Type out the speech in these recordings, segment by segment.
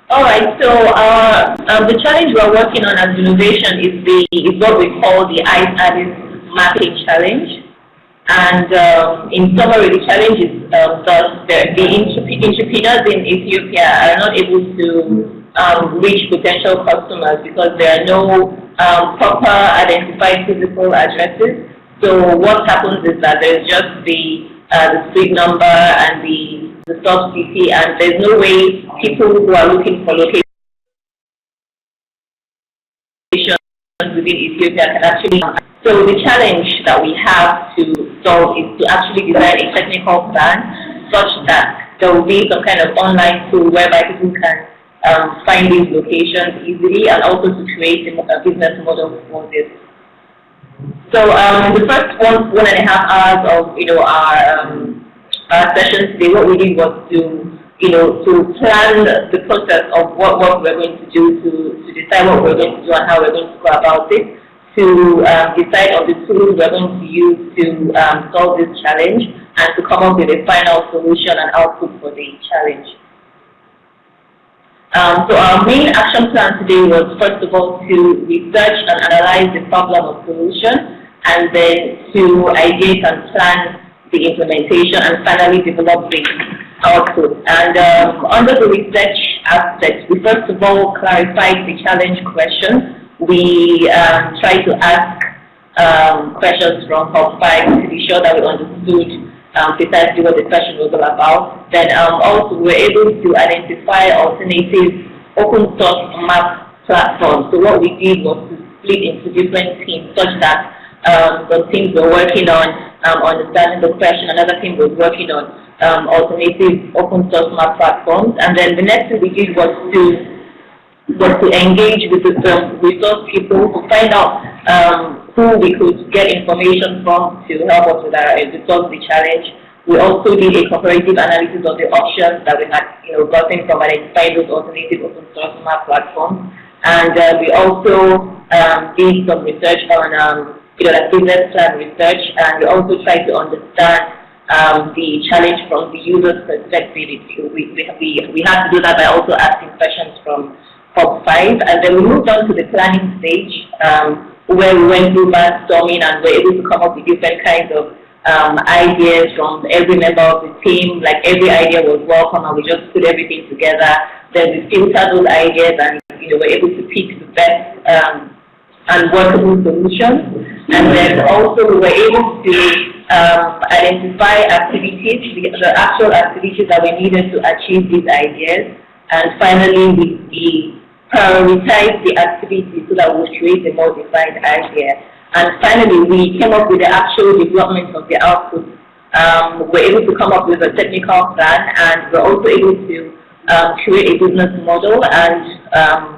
All right. So the challenge we're working on as Wennovation is what we call the ICE Addis Mapping Challenge. And in summary, the challenge is that the entrepreneurs in Ethiopia are not able to reach potential customers because there are no proper identified physical addresses. So what happens is that there's just the street number and the sub-city, and there's no way people who are looking for locations within Ethiopia can actually. So the challenge that we have to solve is to actually design a technical plan such that there will be some kind of online tool whereby people can find these locations easily, and also to create a business model for this. So the first 1.5 hours of our session today, what we did was to plan the process of what we're going to do, to decide what we're going to do and how we're going to go about it, to decide on the tools we're going to use to solve this challenge, and to come up with a final solution and output for the challenge. So our main action plan today was, first of all, to research and analyze the problem or solution, and then to ideate and plan the implementation, and finally develop the output. And under the research aspect, we first of all clarified the challenge questions. We tried to ask questions from HUB 5 to be sure that we understood precisely what the question was all about. Then also we were able to identify alternative open source map platforms. So what we did was to split into different teams such that some teams were working on understanding the question, another team was working on alternative open source map platforms. And then the next thing we did was to engage with the resource people to find out who we could get information from to help us with to solve the challenge. We also did a comparative analysis of the options that we had gotten from identifying those alternative open source map platforms. And we also did some research on like business plan research, and we also tried to understand the challenge from the user's perspective. We had to do that by also asking questions from HUB 5, and then we moved on to the planning stage, where we went through brainstorming and were able to come up with different kinds of ideas from every member of the team. Like every idea was welcome, and we just put everything together. Then we filtered those ideas, and were able to pick the best and workable solutions. And then also we were able to identify activities, the actual activities that we needed to achieve these ideas. And finally, we prioritized the activities so that we would create a more defined idea. And finally, we came up with the actual development of the output. We were able to come up with a technical plan, and we were also able to create a business model. And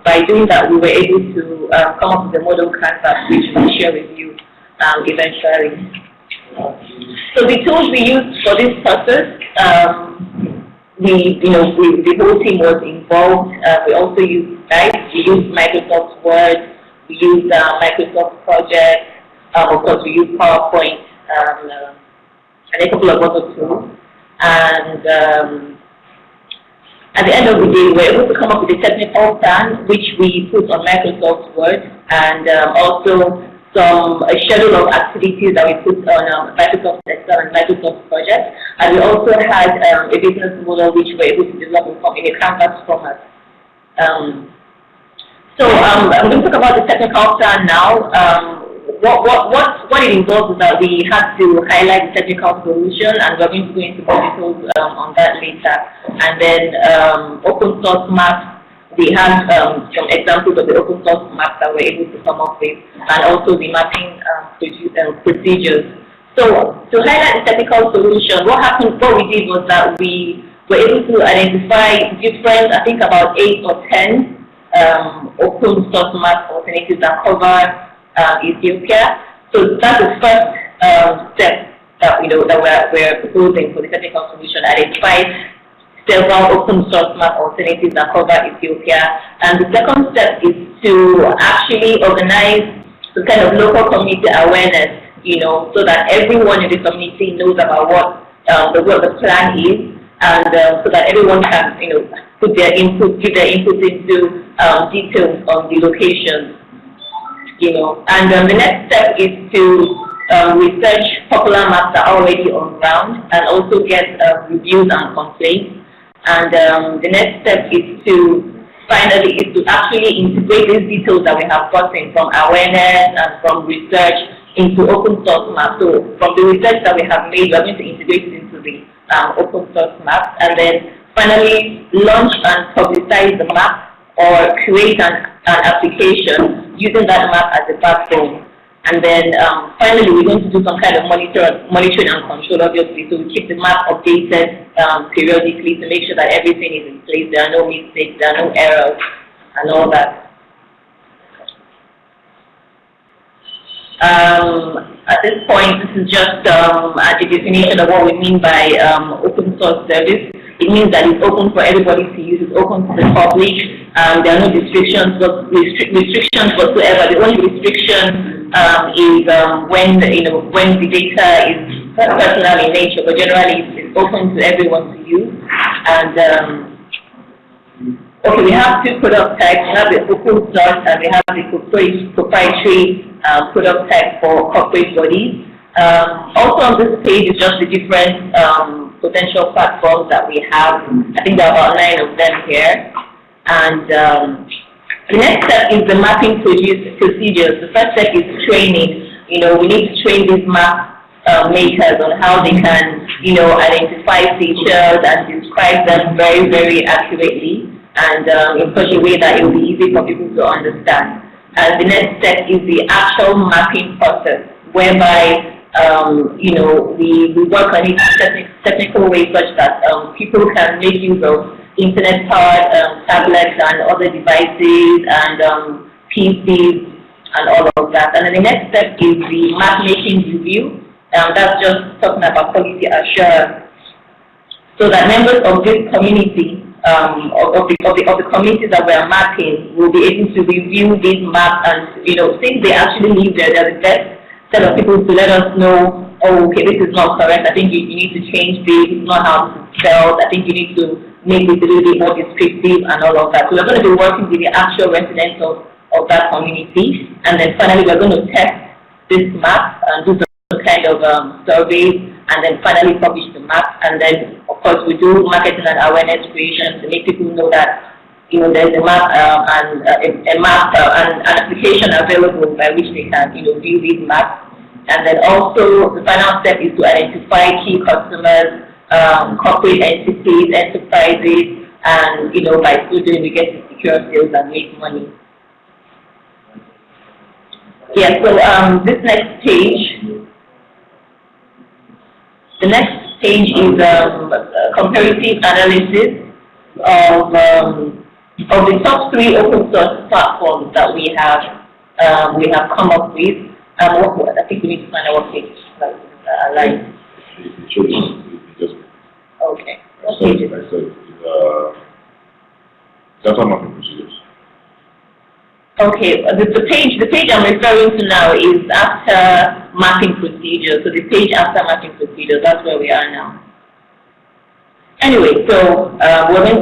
by doing that, we were able to come up with a model canvas, which we'll share with you eventually. So the tools we used for this process, the whole team was involved. We also used Skype, we used Microsoft Word, we used Microsoft Project, of course we used PowerPoint, and a couple of other tools. And at the end of the day, we were able to come up with a technical plan, which we put on Microsoft Word, and also a schedule of activities that we put on Microsoft Excel and Microsoft Project. And we also had a business model which we were able to develop in a Canvas format. So I'm going to talk about the technical plan now. What it involves is that we had to highlight the technical solution, and we're going to go into more details on that later. And then open source maps. We have some examples of the open source maps that we're able to come up with, and also the mapping procedures. So to highlight the technical solution, what we did was that we were able to identify different, I think about 8 or 10 open source map alternatives that cover Ethiopia. So that's the first step that we're proposing for the technical solution. Identify several open source map alternatives that cover Ethiopia. And the second step is to actually organize some kind of local community awareness, so that everyone in the community knows about what the plan is, and so that everyone can, put their input, give their input into details on the location. And the next step is to research popular maps that are already on ground and also get reviews and complaints. And the next step is to actually integrate these details that we have gotten from awareness and from research into open source maps. So from the research that we have made, we're going to integrate it into the open source maps, and then finally launch and publicize the map or create an application using that map as a backbone. And then finally, we're going to do some kind of monitoring and control, obviously. So we keep the map updated periodically to make sure that everything is in place. There are no mistakes, there are no errors, and all that. At this point, this is just a definition of what we mean by open source service. It means that it's open for everybody to use. It's open to the public. There are no restrictions whatsoever. The only restriction is when the data is personal in nature, but generally it's open to everyone to use. And okay, we have two product types. We have the open source and we have the proprietary product type for corporate bodies. Also on this page is just the different potential platforms that we have. I think there are about 9 of them here. And the next step is the mapping procedures. The first step is training. We need to train these map makers on how they can, identify features and describe them very, very accurately and in such a way that it will be easy for people to understand. And the next step is the actual mapping process, whereby we work on it in technical way such that people can make use of internet-powered tablets and other devices and PCs and all of that. And then the next step is the map-making review. That's just talking about quality assurance, so that members of this community, of the communities that we are mapping, will be able to review these maps and since they actually live there, they're the best set of people to let us know, oh, okay, this is not correct. I think you need to change this. It's not how it's spelled. I think you need to make it a little bit more descriptive and all of that. So we're going to be working with the actual residents of that community, and then finally we're going to test this map and do some kind of surveys, and then finally publish the map. And then, of course, we do marketing and awareness creation to make people know that there's a map and an application available by which they can view these maps. And then also the final step is to identify key customers, corporate entities, enterprises, and by so doing we get to secure sales and make money. Yeah, so this next page, the next page is comparative analysis of the top 3 open source platforms that we have come up with. I think we need to find out what page line. Okay. What page is it? Data mapping procedures. Okay, the page I'm referring to now is after mapping procedures. So the page after mapping procedures, that's where we are now. Anyway, so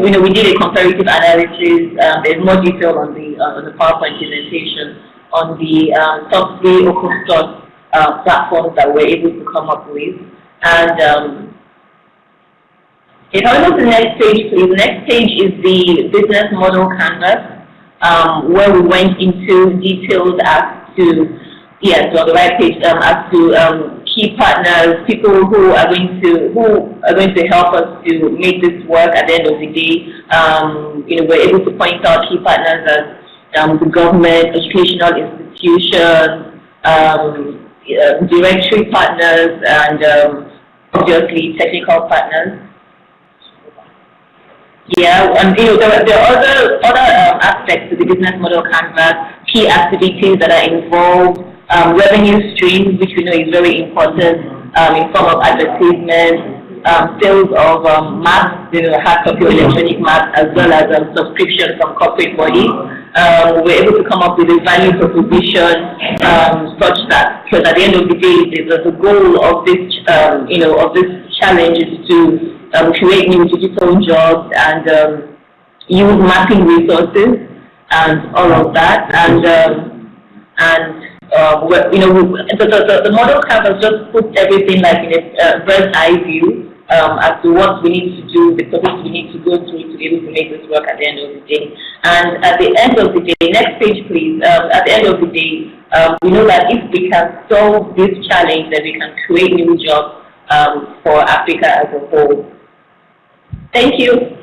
we did a comparative analysis. There's more detail on the PowerPoint presentation on the top 3 open source platforms that we're able to come up with. And if I go to the next page, please. The next page is the business model canvas, where we went into details as to, yes, on the right page, as to key partners, people who are going to help us to make this work at the end of the day. We're able to point out key partners as the government, educational institutions, directory partners, and obviously technical partners. Yeah, and there are other aspects to the business model canvas, key activities that are involved, revenue streams, which we know is very important in form of advertisements, sales of maps, hard copy or electronic maps, as well as subscription from corporate bodies. We're able to come up with a value proposition such that, because at the end of the day, the goal of this, of this challenge is to create new digital jobs and use mapping resources and all of that. The model canvas just puts everything like in a bird's eye view as to what we need to do, the topics we need to go through to be able to make this work at the end of the day. And at the end of the day, next page please, at the end of the day, we know that if we can solve this challenge, then we can create new jobs for Africa as a whole. Thank you.